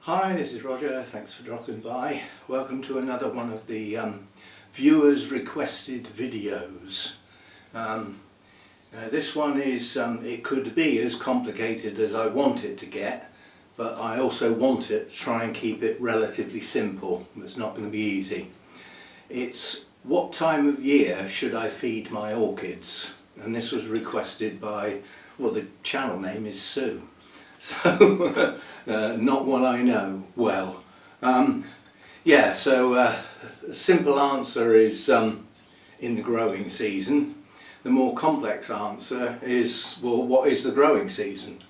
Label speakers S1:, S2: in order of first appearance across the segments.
S1: Hi, this is Roger. Thanks for dropping by. Welcome to another one of the viewers requested videos. This one is, it could be as complicated as I want it to get, but I also want it to try and keep it relatively simple. It's not going to be easy. It's what time of year should I feed my orchids? And this was requested by, well, the channel name is Sue. So, not one I know well. The simple answer is in the growing season. The more complex answer is, well, what is the growing season?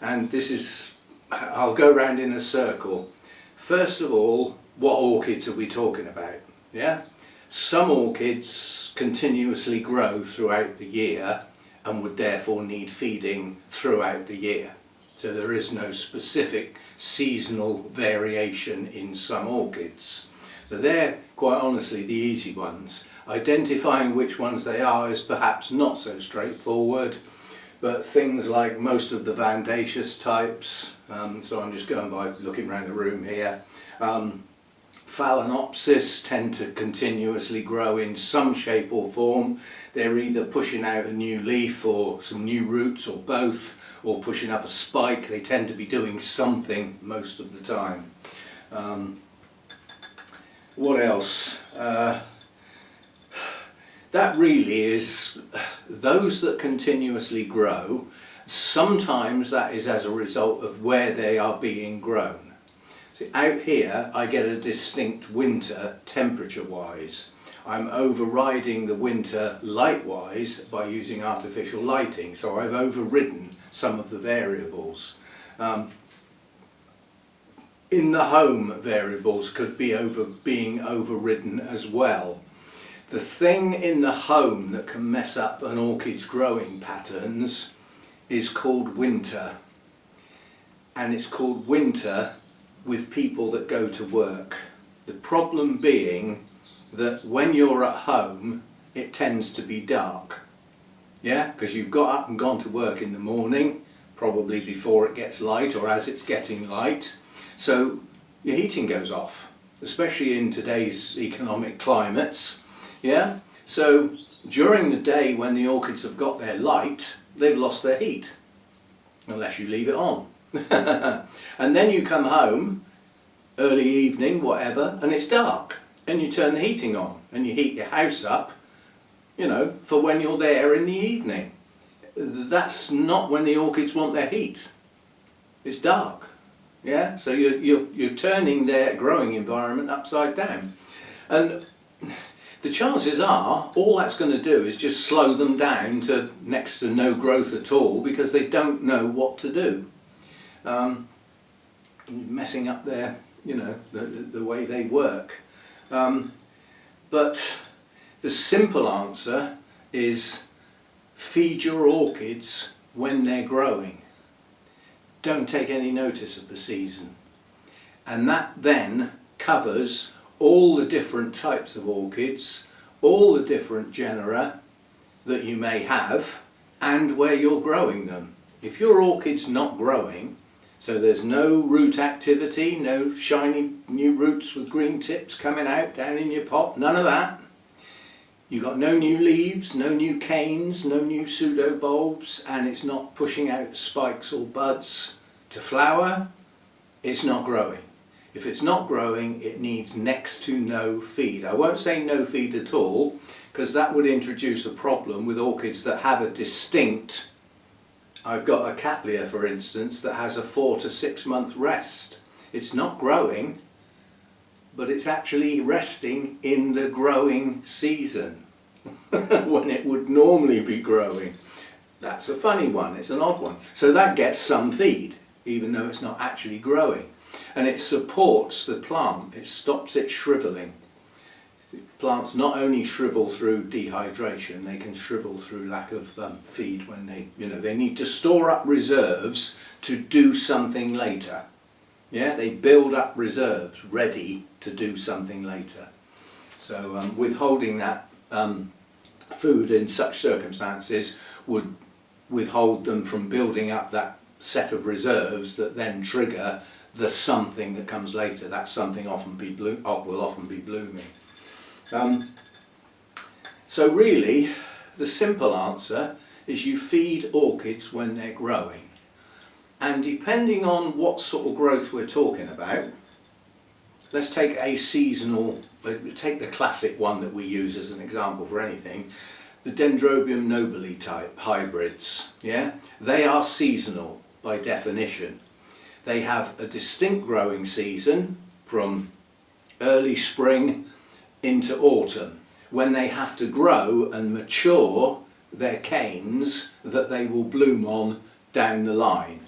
S1: And this is, I'll go round in a circle. First of all, what orchids are we talking about? Yeah? Some orchids continuously grow throughout the year and would therefore need feeding throughout the year. So there is no specific seasonal variation in some orchids. So they're quite honestly the easy ones. Identifying which ones they are is perhaps not so straightforward, but things like most of the Vandaceous types, so I'm just going by looking around the room here, Phalaenopsis tend to continuously grow in some shape or form. They're either pushing out a new leaf or some new roots or both, or pushing up a spike. They tend to be doing something most of the time. What else? That really is those that continuously grow. Sometimes that is as a result of where they are being grown. See, out here I get a distinct winter temperature wise. I'm overriding the winter light wise by using artificial lighting, so I've overridden some of the variables. In the home, variables could be being overridden as well. The thing in the home that can mess up an orchid's growing patterns is called winter. And it's called winter with people that go to work. The problem being that when you're at home, it tends to be dark. Yeah, because you've got up and gone to work in the morning, probably before it gets light or as it's getting light. So your heating goes off, especially in today's economic climates. Yeah, so during the day when the orchids have got their light, they've lost their heat, unless you leave it on. And then you come home, early evening, whatever, and it's dark, and you turn the heating on, and you heat your house up, you know, for when you're there in the evening. That's not when the orchids want their heat. It's dark. Yeah, so you're turning their growing environment upside down. And the chances are all that's going to do is just slow them down to next to no growth at all, because they don't know what to do. Messing up their, you know, the way they work. But the simple answer is feed your orchids when they're growing. Don't take any notice of the season. And that then covers all the different types of orchids, all the different genera that you may have, and where you're growing them. If your orchid's not growing, so there's no root activity, no shiny new roots with green tips coming out down in your pot, none of that. You've got no new leaves, no new canes, no new pseudobulbs, and it's not pushing out spikes or buds to flower, it's not growing. If it's not growing, it needs next to no feed. I won't say no feed at all, because that would introduce a problem with orchids that have a distinct, I've got a Cattleya for instance that has a 4 to 6 month rest. It's not growing, but it's actually resting in the growing season when it would normally be growing. That's a funny one, it's an odd one. So that gets some feed, even though it's not actually growing. And it supports the plant, it stops it shriveling. Plants not only shrivel through dehydration, they can shrivel through lack of feed when they need to store up reserves to do something later. Yeah, they build up reserves ready to do something later. So withholding that food in such circumstances would withhold them from building up that set of reserves that then trigger the something that comes later. That something will often be blooming. So really, the simple answer is you feed orchids when they're growing. And depending on what sort of growth we're talking about, let's take a seasonal, take the classic one that we use as an example for anything, the Dendrobium nobile type hybrids. Yeah? They are seasonal by definition. They have a distinct growing season from early spring into autumn, when they have to grow and mature their canes that they will bloom on down the line.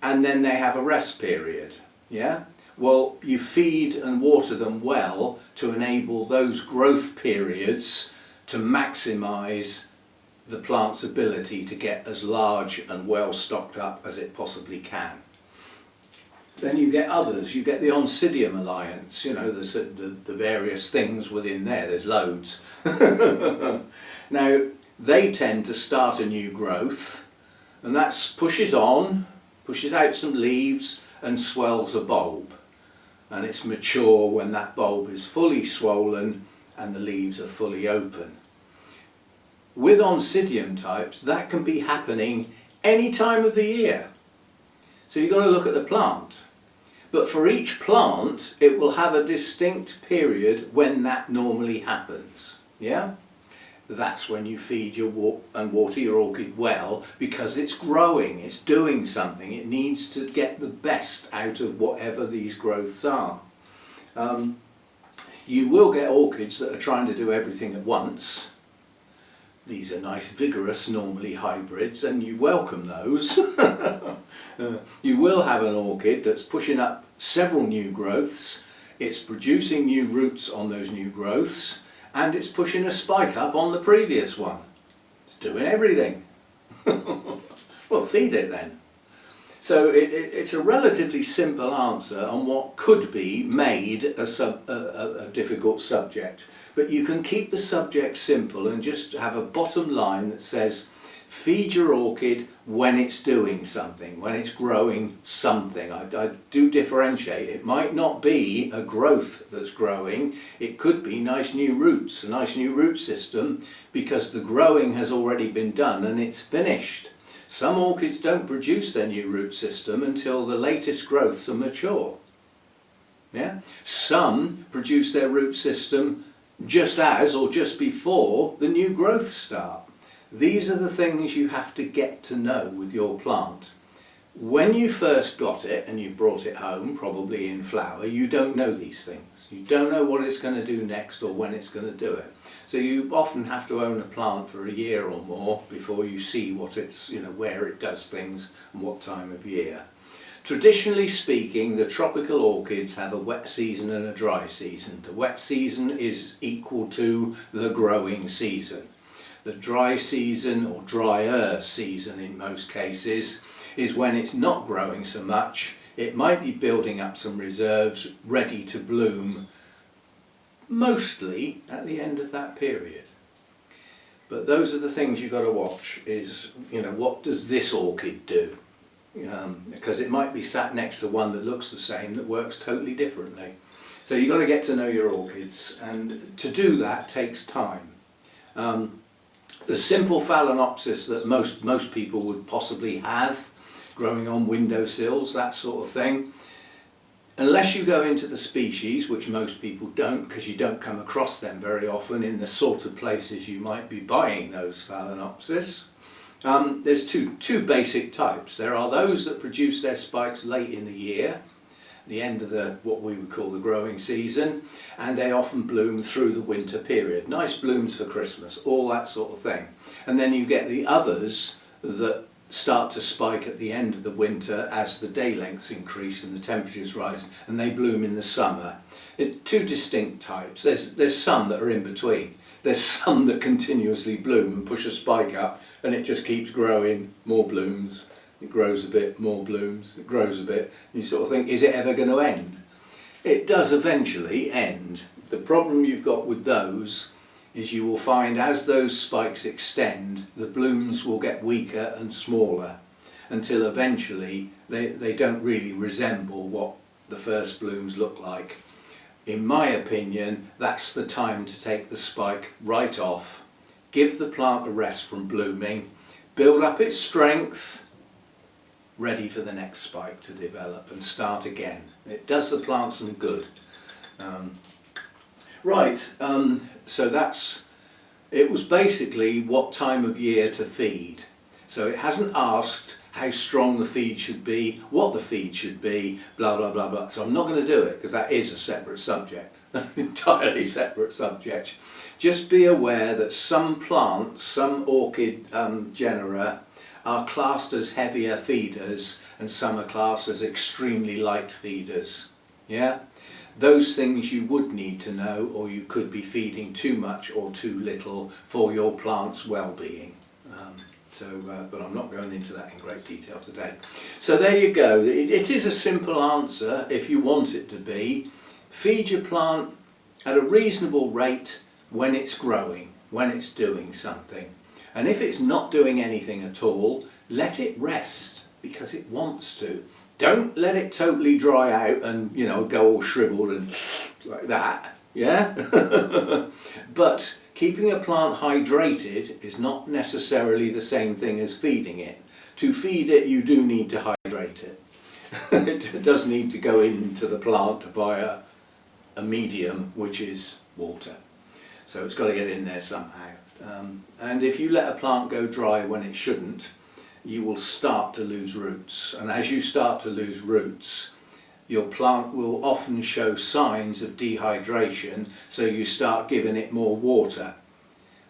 S1: And then they have a rest period. Yeah? Well, you feed and water them well to enable those growth periods to maximise the plant's ability to get as large and well stocked up as it possibly can. Then you get others. You get the Oncidium alliance. You know, there's the various things within there. There's loads. Now, they tend to start a new growth, and that pushes out some leaves and swells a bulb. And it's mature when that bulb is fully swollen and the leaves are fully open. With Oncidium types, that can be happening any time of the year. So you've got to look at the plant. But for each plant, it will have a distinct period when that normally happens. Yeah? That's when you feed and water your orchid well, because it's growing, it's doing something, it needs to get the best out of whatever these growths are. You will get orchids that are trying to do everything at once. These are nice, vigorous, normally hybrids, and you welcome those. You will have an orchid that's pushing up several new growths, it's producing new roots on those new growths, and it's pushing a spike up on the previous one. It's doing everything. Well, feed it then. So it's a relatively simple answer on what could be made a difficult subject. But you can keep the subject simple and just have a bottom line that says, feed your orchid when it's doing something, when it's growing something. I do differentiate. It might not be a growth that's growing. It could be nice new roots, a nice new root system, because the growing has already been done and it's finished. Some orchids don't produce their new root system until the latest growths are mature. Yeah? Some produce their root system just as or just before the new growths start. These are the things you have to get to know with your plant. When you first got it and you brought it home, probably in flower, you don't know these things. You don't know what it's going to do next or when it's going to do it. So you often have to own a plant for a year or more before you see what it's, where it does things and what time of year. Traditionally speaking, the tropical orchids have a wet season and a dry season. The wet season is equal to the growing season. The dry season, or drier season in most cases, is when it's not growing so much. It might be building up some reserves ready to bloom, mostly at the end of that period. But those are the things you've got to watch, is, what does this orchid do? Because it might be sat next to one that looks the same that works totally differently. So you've got to get to know your orchids, and to do that takes time. The simple phalaenopsis that most people would possibly have, growing on windowsills, that sort of thing, unless you go into the species, which most people don't, because you don't come across them very often in the sort of places you might be buying those phalaenopsis. There's two basic types. There are those that produce their spikes late in the year, the end of what we would call the growing season, and they often bloom through the winter period. Nice blooms for Christmas, all that sort of thing. And then you get the others that start to spike at the end of the winter as the day lengths increase and the temperatures rise, and they bloom in the summer. It's two distinct types. There's some that are in between. There's some that continuously bloom and push a spike up, and it just keeps growing, more blooms. It grows a bit, more blooms, it grows a bit. And you sort of think, is it ever going to end? It does eventually end. The problem you've got with those is you will find as those spikes extend, the blooms will get weaker and smaller. until eventually they don't really resemble what the first blooms look like. In my opinion, that's the time to take the spike right off, give the plant a rest from blooming, build up its strength, ready for the next spike to develop and start again. It does the plant some good. So it was basically what time of year to feed. So it hasn't asked how strong the feed should be, what the feed should be, blah blah blah blah. So I'm not going to do it because that is a separate subject, entirely separate subject. Just be aware that some plants, some orchid genera are classed as heavier feeders and some are classed as extremely light feeders. Yeah? Those things you would need to know, or you could be feeding too much or too little for your plant's well-being. But I'm not going into that in great detail today. So there you go. It is a simple answer if you want it to be. Feed your plant at a reasonable rate when it's growing, when it's doing something. And if it's not doing anything at all, let it rest because it wants to. Don't let it totally dry out and, you know, go all shriveled and like that, yeah? But keeping a plant hydrated is not necessarily the same thing as feeding it. To feed it, you do need to hydrate it. It does need to go into the plant via a medium, which is water. So it's got to get in there somehow. And if you let a plant go dry when it shouldn't, you will start to lose roots. And as you start to lose roots, your plant will often show signs of dehydration, so you start giving it more water.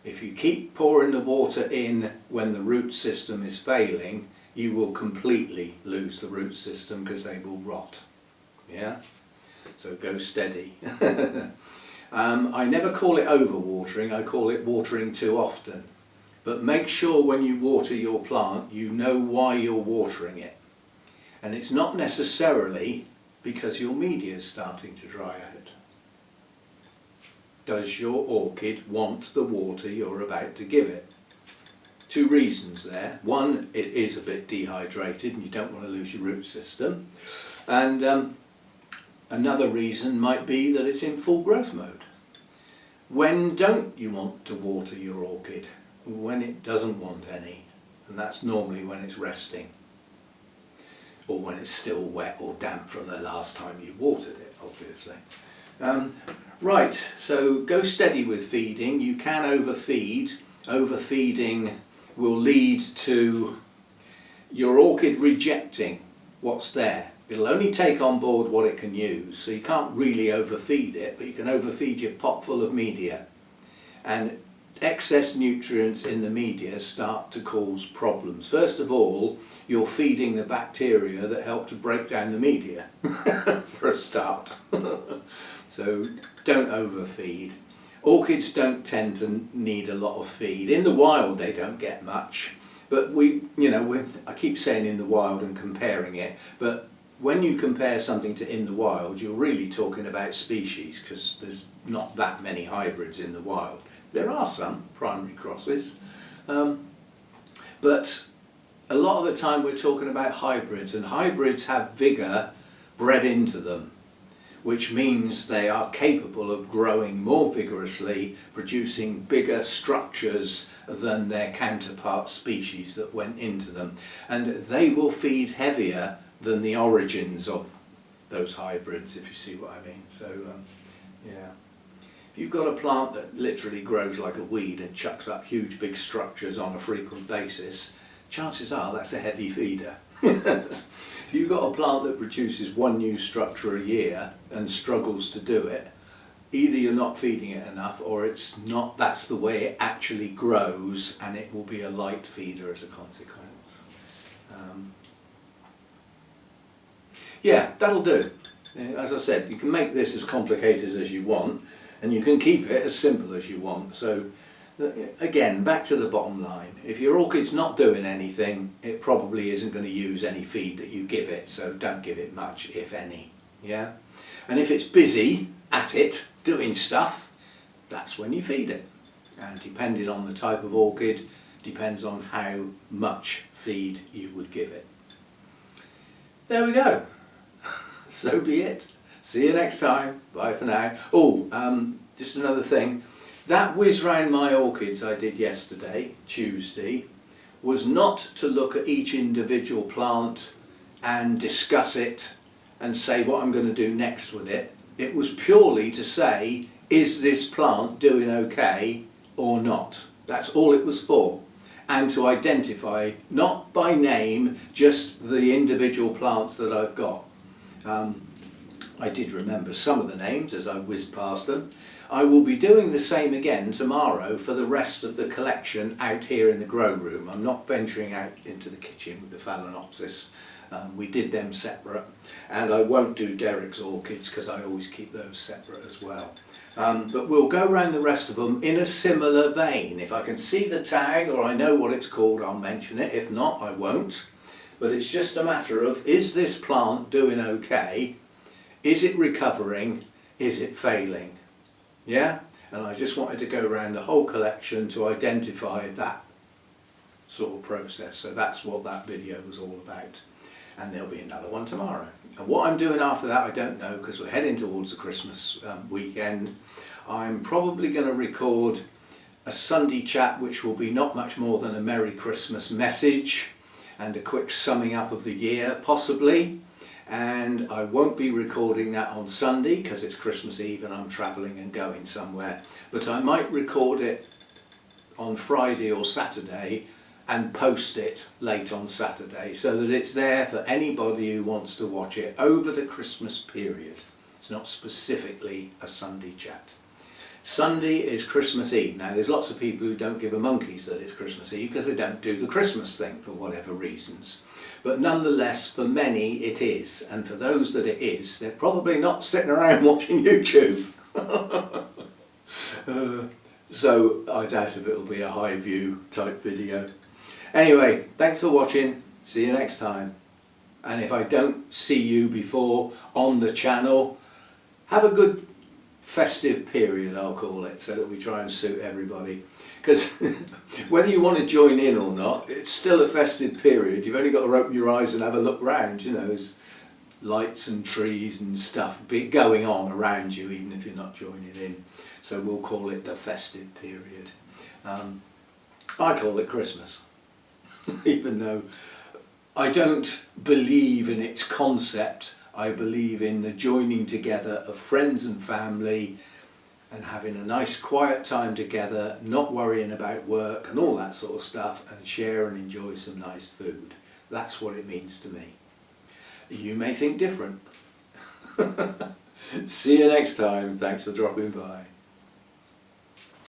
S1: If you keep pouring the water in when the root system is failing, you will completely lose the root system because they will rot. Yeah? So go steady. I never call it overwatering, I call it watering too often. But make sure when you water your plant, you know why you're watering it. And it's not necessarily because your media is starting to dry out. Does your orchid want the water you're about to give it? Two reasons there. One, it is a bit dehydrated and you don't want to lose your root system. And another reason might be that it's in full growth mode. When don't you want to water your orchid? When it doesn't want any, and that's normally when it's resting, or when it's still wet or damp from the last time you watered it, obviously. Right, so go steady with feeding. You can overfeed. Overfeeding will lead to your orchid rejecting what's there. It'll only take on board what it can use, so you can't really overfeed it, but you can overfeed your pot full of media. And excess nutrients in the media start to cause problems. First of all, you're feeding the bacteria that help to break down the media, for a start. So don't overfeed. Orchids don't tend to need a lot of feed. In the wild they don't get much, but I keep saying in the wild and comparing it, but when you compare something to in the wild, you're really talking about species, because there's not that many hybrids in the wild. There are some primary crosses, but a lot of the time we're talking about hybrids, and hybrids have vigour bred into them, which means they are capable of growing more vigorously, producing bigger structures than their counterpart species that went into them, and they will feed heavier than the origins of those hybrids, if you see what I mean. So yeah. If you've got a plant that literally grows like a weed and chucks up huge big structures on a frequent basis, chances are that's a heavy feeder. If you've got a plant that produces one new structure a year and struggles to do it, either you're not feeding it enough, or it's not, that's the way it actually grows, and it will be a light feeder as a consequence. Yeah, that'll do. As I said, you can make this as complicated as you want, and you can keep it as simple as you want. So again, back to the bottom line. If your orchid's not doing anything, it probably isn't going to use any feed that you give it, so don't give it much, if any. Yeah? And if it's busy at it, doing stuff, that's when you feed it. And depending on the type of orchid, depends on how much feed you would give it. there we go. So be it. See you next time. Bye for now. Oh, just another thing. That whiz round my orchids I did yesterday, Tuesday, was not to look at each individual plant and discuss it and say what I'm going to do next with it. It was purely to say, is this plant doing okay or not? That's all it was for. And to identify, not by name, just the individual plants that I've got. I did remember some of the names as I whizzed past them. I will be doing the same again tomorrow for the rest of the collection out here in the grow room. I'm not venturing out into the kitchen with the Phalaenopsis. We did them separate, and I won't do Derek's orchids because I always keep those separate as well. But we'll go around the rest of them in a similar vein. If I can see the tag or I know what it's called, I'll mention it. If not, I won't. But it's just a matter of, is this plant doing okay? Is it recovering? Is it failing? Yeah? And I just wanted to go around the whole collection to identify that sort of process. So that's what that video was all about. And there'll be another one tomorrow. And what I'm doing after that, I don't know, because we're heading towards the Christmas weekend. I'm probably going to record a Sunday chat, which will be not much more than a Merry Christmas message and a quick summing up of the year, possibly. And I won't be recording that on Sunday because it's Christmas Eve and I'm travelling and going somewhere. But I might record it on Friday or Saturday and post it late on Saturday so that it's there for anybody who wants to watch it over the Christmas period. It's not specifically a Sunday chat. Sunday is Christmas Eve. Now there's lots of people who don't give a monkeys that it's Christmas Eve because they don't do the Christmas thing for whatever reasons. But nonetheless, for many it is, and for those that it is, they're probably not sitting around watching YouTube. So I doubt if it'll be a high view type video. Anyway, thanks for watching. See you next time. And if I don't see you before on the channel, have a good festive period, I'll call it, so that we try and suit everybody. Because whether you want to join in or not, it's still a festive period. You've only got to open your eyes and have a look round. You know, there's lights and trees and stuff going on around you, even if you're not joining in. So we'll call it the festive period. I call it Christmas, even though I don't believe in its concept. I believe in the joining together of friends and family and having a nice quiet time together, not worrying about work and all that sort of stuff, and share and enjoy some nice food. That's what it means to me. You may think different. See you next time. Thanks for dropping by.